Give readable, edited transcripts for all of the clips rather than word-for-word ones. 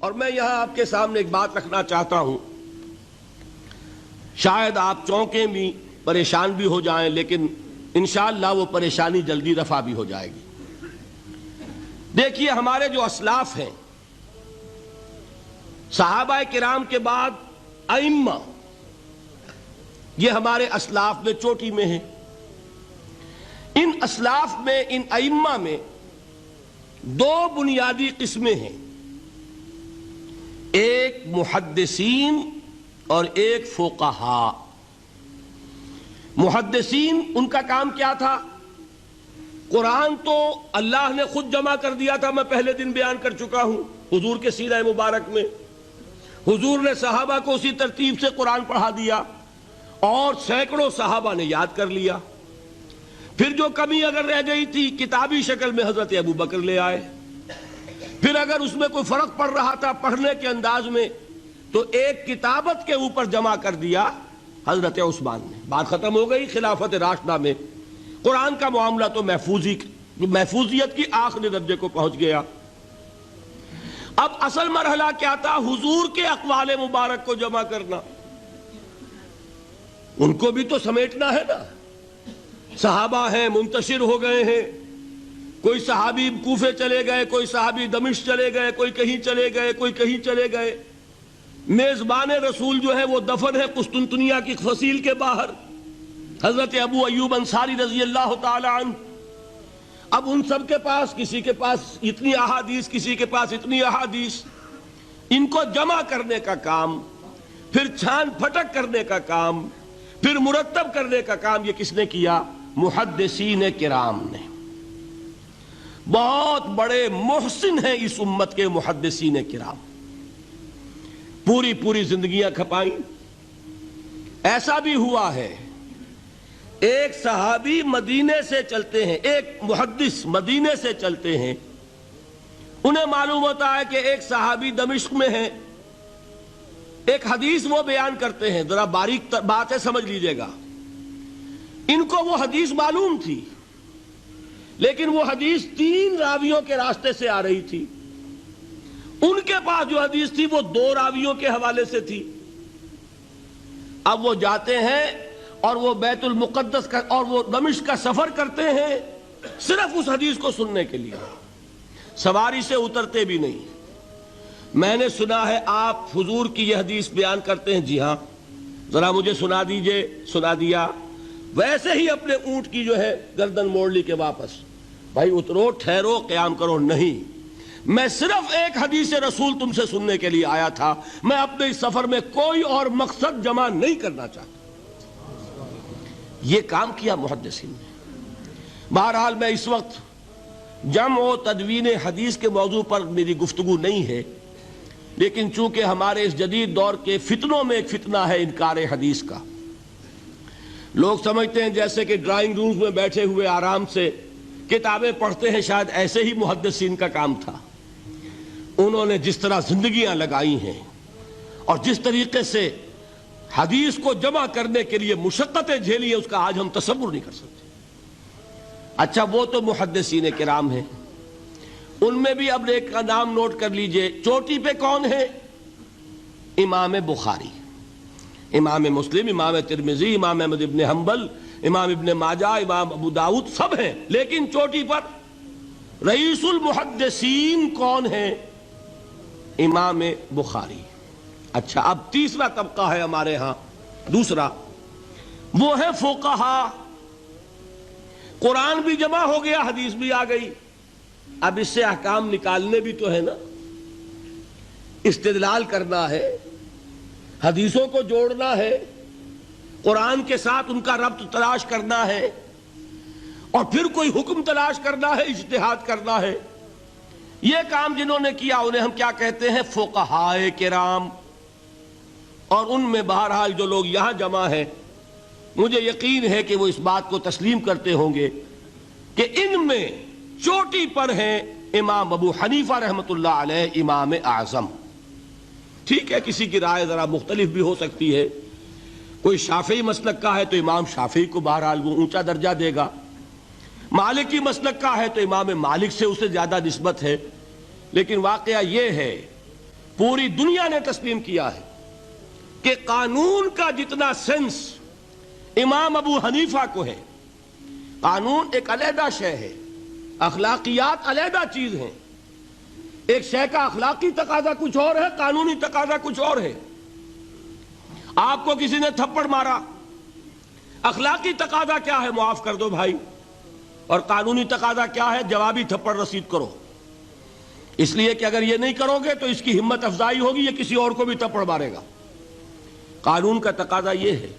اور میں یہاں آپ کے سامنے ایک بات رکھنا چاہتا ہوں، شاید آپ چونکیں بھی پریشان بھی ہو جائیں، لیکن انشاءاللہ وہ پریشانی جلدی رفع بھی ہو جائے گی۔ دیکھیے، ہمارے جو اسلاف ہیں، صحابہ کرام کے بعد ائمہ، یہ ہمارے اسلاف میں چوٹی میں ہیں۔ ان اسلاف میں، ان ائمہ میں دو بنیادی قسمیں ہیں، ایک محدثین اور ایک فقہاء۔ محدثین، ان کا کام کیا تھا؟ قرآن تو اللہ نے خود جمع کر دیا تھا، میں پہلے دن بیان کر چکا ہوں حضور کے سیرہ مبارک میں۔ حضور نے صحابہ کو اسی ترتیب سے قرآن پڑھا دیا اور سینکڑوں صحابہ نے یاد کر لیا۔ پھر جو کمی اگر رہ گئی تھی، کتابی شکل میں حضرت ابو بکر لے آئے۔ پھر اگر اس میں کوئی فرق پڑ رہا تھا پڑھنے کے انداز میں، تو ایک کتابت کے اوپر جمع کر دیا حضرت عثمان نے۔ بات ختم ہو گئی۔ خلافت راشدہ میں قرآن کا معاملہ تو محفوظیت کی آخری درجے کو پہنچ گیا۔ اب اصل مرحلہ کیا تھا؟ حضور کے اقوال مبارک کو جمع کرنا، ان کو بھی تو سمیٹنا ہے نا۔ صحابہ ہیں، منتشر ہو گئے ہیں، کوئی صحابی کوفے چلے گئے، کوئی صحابی دمشق چلے گئے، کوئی کہیں چلے گئے، کوئی کہیں چلے گئے۔ میزبان رسول جو ہے وہ دفن ہے قسطنطنیہ کی فصیل کے باہر، حضرت ابو ایوب انصاری رضی اللہ تعالی عنہ۔ اب ان سب کے پاس، کسی کے پاس اتنی احادیث، کسی کے پاس اتنی احادیث، ان کو جمع کرنے کا کام، پھر چھان پھٹک کرنے کا کام، پھر مرتب کرنے کا کام، یہ کس نے کیا؟ محدثین کرام نے۔ بہت بڑے محسن ہیں اس امت کے محدثین کرام، پوری زندگیاں کھپائیں۔ ایسا بھی ہوا ہے، ایک صحابی مدینے سے چلتے ہیں، ایک محدث مدینے سے چلتے ہیں، انہیں معلوم ہوتا ہے کہ ایک صحابی دمشق میں ہے، ایک حدیث وہ بیان کرتے ہیں، ذرا باریک بات ہے، سمجھ لیجئے گا۔ ان کو وہ حدیث معلوم تھی، لیکن وہ حدیث 3 راویوں کے راستے سے آ رہی تھی۔ ان کے پاس جو حدیث تھی وہ 2 راویوں کے حوالے سے تھی۔ اب وہ جاتے ہیں اور وہ بیت المقدس کا اور وہ دمشق کا سفر کرتے ہیں صرف اس حدیث کو سننے کے لیے، سواری سے اترتے بھی نہیں۔ میں نے سنا ہے آپ حضور کی یہ حدیث بیان کرتے ہیں، جی ہاں، ذرا مجھے سنا دیجئے۔ سنا دیا، ویسے ہی اپنے اونٹ کی جو ہے گردن موڑ لی کہ واپس، بھائی اترو، ٹھہرو، قیام کرو۔ نہیں، میں صرف ایک حدیث رسول تم سے سننے کے لیے آیا تھا، میں اپنے اس سفر میں کوئی اور مقصد جمع نہیں کرنا چاہتا۔ یہ کام کیا محدثین نے۔ بہرحال میں اس وقت جمع و تدوین حدیث کے موضوع پر میری گفتگو نہیں ہے، لیکن چونکہ ہمارے اس جدید دور کے فتنوں میں ایک فتنہ ہے انکار حدیث کا۔ لوگ سمجھتے ہیں جیسے کہ ڈرائنگ رومز میں بیٹھے ہوئے آرام سے کتابیں پڑھتے ہیں، شاید ایسے ہی محدثین کا کام تھا۔ انہوں نے جس طرح زندگیاں لگائی ہیں اور جس طریقے سے حدیث کو جمع کرنے کے لیے مشقتیں جھیلی ہیں، اس کا آج ہم تصور نہیں کر سکتے۔ اچھا، وہ تو محدثین کرام ہیں، ان میں بھی اب ایک کا نام نوٹ کر لیجئے، چوٹی پہ کون ہے؟ امام بخاری، امام مسلم، امام ترمذی، امام احمد ابن حنبل، امام ابن ماجہ، امام ابو داؤد، سب ہیں، لیکن چوٹی پر رئیس المحدثین کون ہے؟ امام بخاری۔ اچھا، اب تیسرا طبقہ ہے ہمارے ہاں، دوسرا، وہ ہے فقہاء۔ قرآن بھی جمع ہو گیا، حدیث بھی آ گئی، اب اس سے احکام نکالنے بھی تو ہے نا، استدلال کرنا ہے، حدیثوں کو جوڑنا ہے، قرآن کے ساتھ ان کا ربط تلاش کرنا ہے، اور پھر کوئی حکم تلاش کرنا ہے، اجتہاد کرنا ہے۔ یہ کام جنہوں نے کیا انہیں ہم کیا کہتے ہیں؟ فقہاء کرام۔ اور ان میں بہرحال جو لوگ یہاں جمع ہیں، مجھے یقین ہے کہ وہ اس بات کو تسلیم کرتے ہوں گے کہ ان میں چوٹی پر ہیں امام ابو حنیفہ رحمۃ اللہ علیہ، امام اعظم۔ ٹھیک ہے، کسی کی رائے ذرا مختلف بھی ہو سکتی ہے، کوئی شافعی مسلک کا ہے تو امام شافعی کو بہرحال وہ اونچا درجہ دے گا، مالکی مسلک کا ہے تو امام مالک سے اسے زیادہ نسبت ہے، لیکن واقعہ یہ ہے پوری دنیا نے تسلیم کیا ہے کہ قانون کا جتنا سینس امام ابو حنیفہ کو ہے، قانون ایک علیحدہ شے ہے، اخلاقیات علیحدہ چیز ہیں، ایک شے کا اخلاقی تقاضا کچھ اور ہے، قانونی تقاضا کچھ اور ہے۔ آپ کو کسی نے تھپڑ مارا، اخلاقی تقاضا کیا ہے؟ معاف کر دو بھائی، اور قانونی تقاضا کیا ہے؟ جوابی تھپڑ رسید کرو، اس لیے کہ اگر یہ نہیں کرو گے تو اس کی ہمت افزائی ہوگی، یہ کسی اور کو بھی تھپڑ مارے گا۔ قانون کا تقاضا یہ ہے،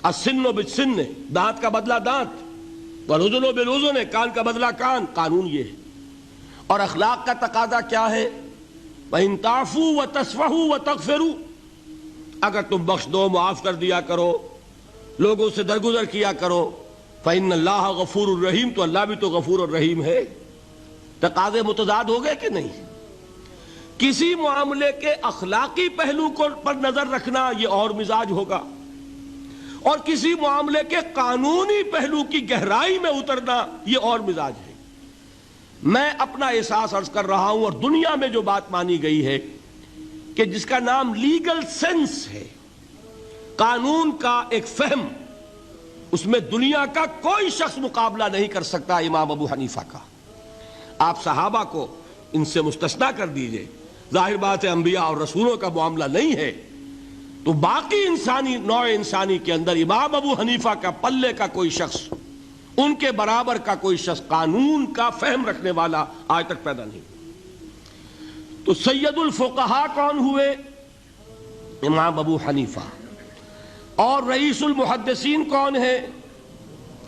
السن بالسن، دانت کا بدلہ دانت، والاذن بالاذن، کان کا بدلہ کان، قانون یہ ہے۔ اور اخلاق کا تقاضا کیا ہے؟ وَإِن تَعْفُوا وَتَصْفَحُوا وَتَغْفِرُوا، اگر تم بخش دو، معاف کر دیا کرو، لوگوں سے درگزر کیا کرو، فَإِنَّ اللَّهَ غَفُورٌ الرَّحِيمٌ، تو اللہ بھی تو غفور الرحیم ہے۔ تقاضے متضاد ہو گئے کہ نہیں؟ کسی معاملے کے اخلاقی پہلو پر نظر رکھنا یہ اور مزاج ہوگا، اور کسی معاملے کے قانونی پہلو کی گہرائی میں اترنا یہ اور مزاج ہے۔ میں اپنا احساس عرض کر رہا ہوں، اور دنیا میں جو بات مانی گئی ہے کہ جس کا نام لیگل سینس ہے، قانون کا ایک فہم، اس میں دنیا کا کوئی شخص مقابلہ نہیں کر سکتا امام ابو حنیفہ کا۔ آپ صحابہ کو ان سے مستثنیٰ کر دیجئے، ظاہر بات ہے انبیاء اور رسولوں کا معاملہ نہیں ہے، تو باقی انسانی نوع انسانی کے اندر امام ابو حنیفہ کا پلے کا کوئی شخص، ان کے برابر کا کوئی شخص قانون کا فہم رکھنے والا آج تک پیدا نہیں۔ تو سید الفقہاء کون ہوئے؟ امام ابو حنیفہ۔ اور رئیس المحدثین کون ہے؟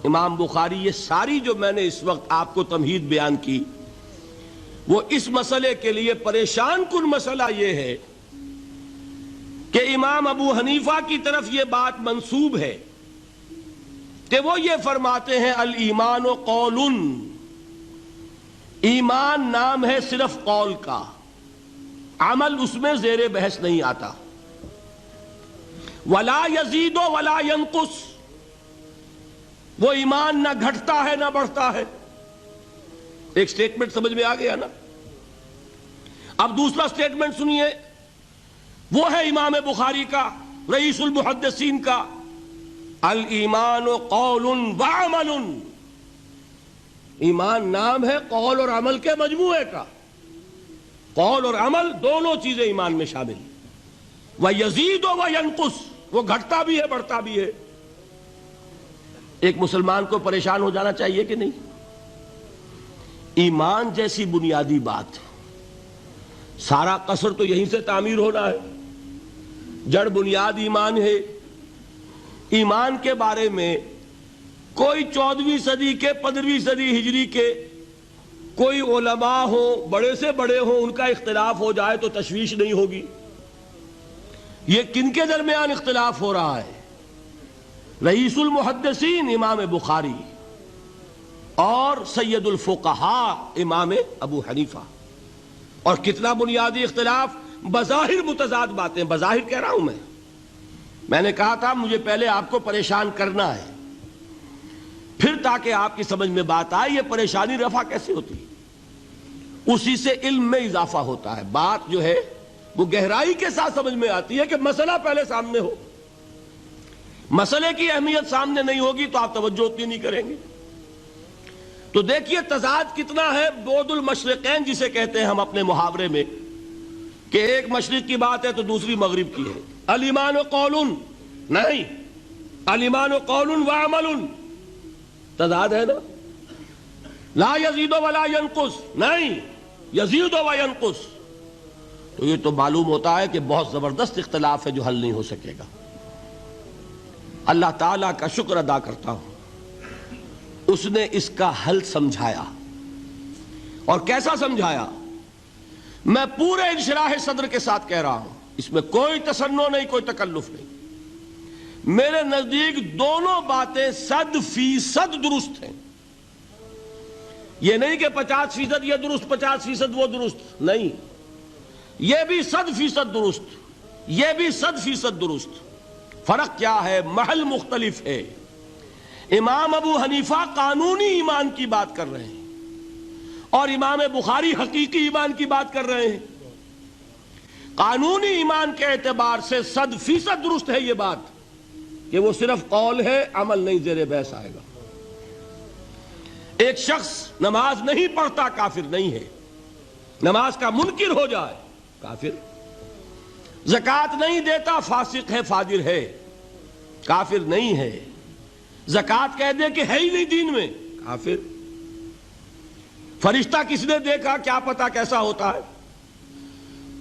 امام بخاری۔ یہ ساری جو میں نے اس وقت آپ کو تمہید بیان کی، وہ اس مسئلے کے لیے پریشان کن مسئلہ یہ ہے کہ امام ابو حنیفہ کی طرف یہ بات منسوب ہے کہ وہ یہ فرماتے ہیں الایمان قول، ایمان نام ہے صرف قول کا، عمل اس میں زیر بحث نہیں آتا، ولا یزید ولا ینقص، وہ ایمان نہ گھٹتا ہے نہ بڑھتا ہے۔ ایک سٹیٹمنٹ سمجھ میں آ گیا نا؟ اب دوسرا سٹیٹمنٹ سنیے، وہ ہے امام بخاری کا، رئیس المحدثین کا، الایمان قول وعمل، ایمان نام ہے قول اور عمل کے مجموعے کا، قول اور عمل دونوں چیزیں ایمان میں شامل ہیں، وَيَزِيدُ وَيَنْقُصُ، وہ گھٹتا بھی ہے بڑھتا بھی ہے۔ ایک مسلمان کو پریشان ہو جانا چاہیے کہ نہیں؟ ایمان جیسی بنیادی بات، سارا قصر تو یہیں سے تعمیر ہونا ہے، جڑ بنیاد ایمان ہے۔ ایمان کے بارے میں کوئی 14ویں صدی کے 15ویں صدی ہجری کے کوئی علماء ہوں، بڑے سے بڑے ہوں، ان کا اختلاف ہو جائے تو تشویش نہیں ہوگی۔ یہ کن کے درمیان اختلاف ہو رہا ہے؟ رئیس المحدثین امام بخاری اور سید الفقہاء امام ابو حنیفہ، اور کتنا بنیادی اختلاف، بظاہر متضاد باتیں، بظاہر کہہ رہا ہوں میں نے کہا تھا مجھے پہلے آپ کو پریشان کرنا ہے، پھر تاکہ آپ کی سمجھ میں بات آئے یہ پریشانی رفع کیسے ہوتی ہے، اسی سے علم میں اضافہ ہوتا ہے۔ بات جو ہے وہ گہرائی کے ساتھ سمجھ میں آتی ہے کہ مسئلہ پہلے سامنے ہو، مسئلے کی اہمیت سامنے نہیں ہوگی تو آپ توجہ اتنی نہیں کریں گے۔ تو دیکھیے تضاد کتنا ہے، بعد المشرقین جسے کہتے ہیں ہم اپنے محاورے میں، کہ ایک مشرق کی بات ہے تو دوسری مغرب کی ہے۔ الایمان قول، نہیں، الایمان قول وعمل، تضاد ہے نا۔ لا یزید ولا ینقص، نہیں، یزید وینقص، تو یہ تو معلوم ہوتا ہے کہ بہت زبردست اختلاف ہے جو حل نہیں ہو سکے گا۔ اللہ تعالیٰ کا شکر ادا کرتا ہوں، اس نے اس کا حل سمجھایا، اور کیسا سمجھایا؟ میں پورے انشراح صدر کے ساتھ کہہ رہا ہوں، اس میں کوئی تصنع نہیں، کوئی تکلف نہیں۔ میرے نزدیک دونوں باتیں 100% درست ہیں۔ یہ نہیں کہ 50% یہ درست 50% وہ درست، نہیں، یہ بھی 100% درست، یہ بھی 100% درست۔ فرق کیا ہے؟ محل مختلف ہے۔ امام ابو حنیفہ قانونی ایمان کی بات کر رہے ہیں، اور امام بخاری حقیقی ایمان کی بات کر رہے ہیں۔ قانونی ایمان کے اعتبار سے 100% درست ہے یہ بات کہ وہ صرف قول ہے، عمل نہیں، زیر بحث آئے گا۔ ایک شخص نماز نہیں پڑھتا کافر نہیں ہے، نماز کا منکر ہو جائے کافر، زکوٰۃ نہیں دیتا فاسق ہے، فاجر ہے، کافر نہیں ہے، زکوٰۃ کہہ دے کہ ہے ہی نہیں دین میں، کافر۔ فرشتہ کس نے دیکھا، کیا پتا کیسا ہوتا ہے؟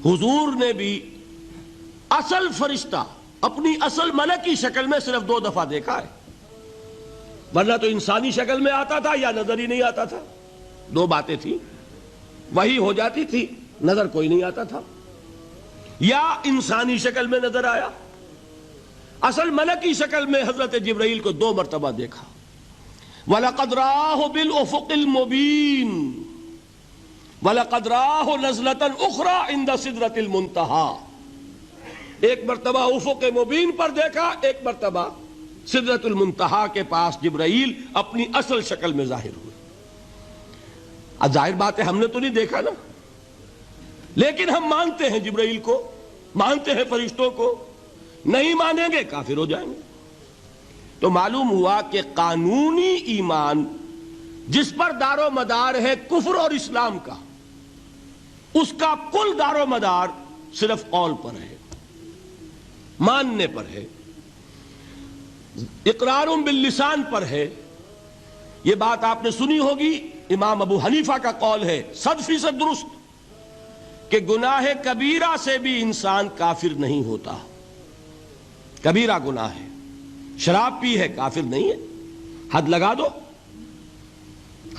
حضور نے بھی اصل فرشتہ اپنی اصل ملکی شکل میں صرف 2 دفعہ دیکھا ہے، ورنہ تو انسانی شکل میں آتا تھا یا نظر ہی نہیں آتا تھا۔ 2 باتیں تھیں، وہی ہو جاتی تھی، نظر کوئی نہیں آتا تھا، یا انسانی شکل میں نظر آیا۔ اصل ملکی شکل میں حضرت جبرائیل کو 2 مرتبہ دیکھا۔ وَلَقَدْ رَآهُ بِالْأُفُقِ الْمُبِينِ وَلَقَدْ رَآهُ نَزْلَةً أُخْرَى عِنْدَ سِدْرَةِ الْمُنْتَهَى، ایک مرتبہ افق مبین پر دیکھا، ایک مرتبہ سدرۃ المنتہا کے پاس جبرائیل اپنی اصل شکل میں ظاہر ہوئے۔ اب ظاہر بات ہے ہم نے تو نہیں دیکھا نا، لیکن ہم مانتے ہیں جبرائیل کو، مانتے ہیں فرشتوں کو، نہیں مانیں گے کافر ہو جائیں گے۔ تو معلوم ہوا کہ قانونی ایمان جس پر دار و مدار ہے کفر اور اسلام کا، اس کا کل دار و مدار صرف قول پر ہے، ماننے پر ہے، اقرار باللسان پر ہے۔ یہ بات آپ نے سنی ہوگی، امام ابو حنیفہ کا قول ہے 100% درست کہ گناہ کبیرہ سے بھی انسان کافر نہیں ہوتا۔ کبیرہ گناہ ہے، شراب پی ہے، کافر نہیں ہے، حد لگا دو۔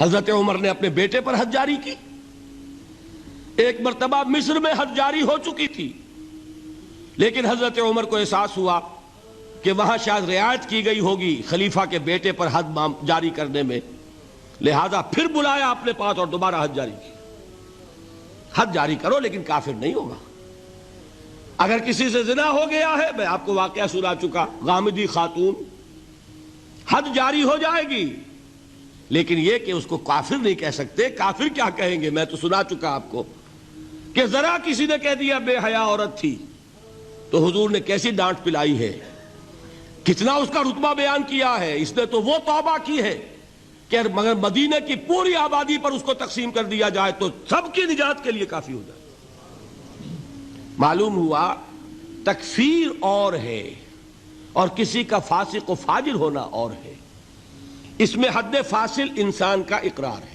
حضرت عمر نے اپنے بیٹے پر حد جاری کی، ایک مرتبہ مصر میں حد جاری ہو چکی تھی، لیکن حضرت عمر کو احساس ہوا کہ وہاں شاید رعایت کی گئی ہوگی خلیفہ کے بیٹے پر حد جاری کرنے میں، لہذا پھر بلایا اپنے پاس اور دوبارہ حد جاری کی۔ حد جاری کرو لیکن کافر نہیں ہوگا۔ اگر کسی سے زنا ہو گیا ہے، میں آپ کو واقعہ سنا چکا، غامدی خاتون، حد جاری ہو جائے گی، لیکن یہ کہ اس کو کافر نہیں کہہ سکتے۔ کافر کیا کہیں گے؟ میں تو سنا چکا آپ کو کہ ذرا کسی نے کہہ دیا بے حیا عورت تھی تو حضور نے کیسی ڈانٹ پلائی ہے، کتنا اس کا رتبہ بیان کیا ہے۔ اس نے تو وہ توبہ کی ہے کہ مگر مدینے کی پوری آبادی پر اس کو تقسیم کر دیا جائے تو سب کی نجات کے لیے کافی ہو جائے۔ معلوم ہوا تکفیر اور ہے اور کسی کا فاسق و فاجر ہونا اور ہے۔ اس میں حد فاصل انسان کا اقرار ہے۔